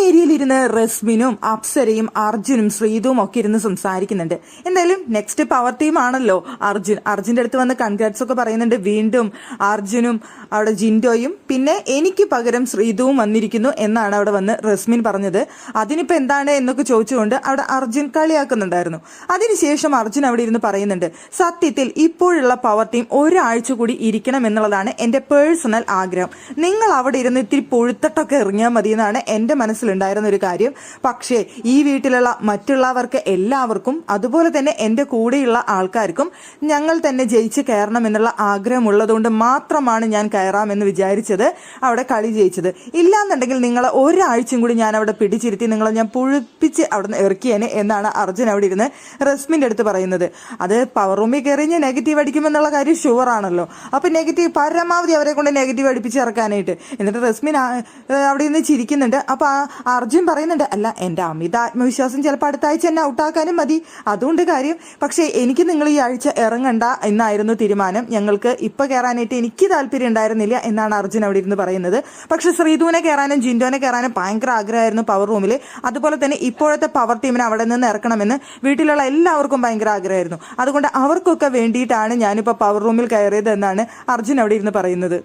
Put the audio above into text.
ഏരിയയിൽ ഇരുന്ന് റസ്മിനും അപ്സരയും അർജുനും ശ്രീതുവും ഒക്കെ ഇരുന്ന് സംസാരിക്കുന്നുണ്ട്. എന്തായാലും നെക്സ്റ്റ് പവർ ടീം ആണല്ലോ അർജുന്റെ അടുത്ത് വന്ന് കൺഗ്രാറ്റ്സ് ഒക്കെ പറയുന്നുണ്ട്. വീണ്ടും അർജുനും അവിടെ ജിൻഡോയും പിന്നെ എനിക്ക് പകരം ശ്രീതുവും വന്നിരിക്കുന്നു എന്നാണ് അവിടെ വന്ന് റസ്മിൻ പറഞ്ഞത്. അതിനിപ്പോ എന്താണ് എന്നൊക്കെ ചോദിച്ചുകൊണ്ട് അവിടെ അർജുൻ കളിയാക്കുന്നുണ്ടായിരുന്നു. അതിനുശേഷം അർജുൻ അവിടെ ഇരുന്ന് പറയുന്നുണ്ട്, സത്യത്തിൽ ഇപ്പോഴുള്ള പവർ ടീം ഒരാഴ്ച കൂടി ഇരിക്കണം എന്നുള്ളതാണ് എന്റെ പേഴ്സണൽ ആഗ്രഹം. നിങ്ങൾ അവിടെ ഇരുന്ന് ഇത്തിരി പൊഴുത്തട്ടൊക്കെ ഇറങ്ങിയാൽ മതി എന്നാണ് എന്റെ മനസ്സിലുണ്ടായിരുന്ന ഒരു കാര്യം. പക്ഷേ ഈ വീട്ടിലുള്ള മറ്റുള്ളവർക്ക് എല്ലാവർക്കും അതുപോലെ തന്നെ എന്റെ കൂടെയുള്ള ആൾക്കാർക്കും ഞങ്ങൾ തന്നെ ജയിച്ച് കയറണം എന്നുള്ള ആഗ്രഹമുള്ളതുകൊണ്ട് മാത്രമാണ് ഞാൻ കയറാമെന്ന് വിചാരിച്ചത് അവിടെ കളി ജയിച്ചത്. ഇല്ലാന്നുണ്ടെങ്കിൽ നിങ്ങളെ ഒരാഴ്ചയും കൂടി ഞാൻ അവിടെ പിടിച്ചിരുത്തി നിങ്ങളെ ഞാൻ പുഴുപ്പിച്ച് അവിടെ നിന്ന് ഇറക്കിയേനെ എന്നാണ് അർജുൻ അവിടെ ഇരുന്ന് റസ്മിന്റെ അടുത്ത് പറയുന്നത്. അത് പവർ റൂമിൽ കയറി ഞാൻ നെഗറ്റീവ് അടിക്കുമെന്നുള്ള കാര്യം ഷുവർ ആണല്ലോ. അപ്പൊ നെഗറ്റീവ് പരമാവധി അവരെ കൊണ്ട് നെഗറ്റീവ് അടിപ്പിച്ച് ഇറക്കാനായിട്ട്. എന്നിട്ട് റസ്മിൻ അവിടെ നിന്ന് ചിരിക്കുന്നുണ്ട്. അപ്പൊ അർജുൻ പറയുന്നുണ്ട്, അല്ല എന്റെ അമിത ആത്മവിശ്വാസം ചിലപ്പോൾ അടുത്ത ആഴ്ച എന്നെ ഔട്ടാക്കാനും മതി, അതുകൊണ്ട് കാര്യം. പക്ഷേ എനിക്ക് നിങ്ങൾ ഈ ആഴ്ച ഇറങ്ങണ്ട എന്നായിരുന്നു തീരുമാനം. ഞങ്ങൾക്ക് ഇപ്പൊ കയറാനായിട്ട് എനിക്ക് താല്പര്യം ഉണ്ടായിരുന്നില്ല എന്നാണ് അർജുൻ അവിടെ ഇരുന്ന് പറയുന്നത്. പക്ഷെ ശ്രീധുവിനെ കയറാനും ജിൻഡോനെ കയറാനും ഭയങ്കര ആഗ്രഹമായിരുന്നു പവർ റൂമിൽ. അതുപോലെ തന്നെ ഇപ്പോഴത്തെ പവർ ടീമിനെ അവിടെ നിന്ന് ഇറക്കണമെന്ന് വീട്ടിലുള്ള എല്ലാവർക്കും ഭയങ്കര ആഗ്രഹമായിരുന്നു. അതുകൊണ്ട് അവർക്കൊക്കെ വേണ്ടിയിട്ടാണ് ഞാനിപ്പോൾ പവർ റൂമിൽ കയറിയത് എന്നാണ് അർജുൻ അവിടെ ഇരുന്ന് പറയുന്നത്.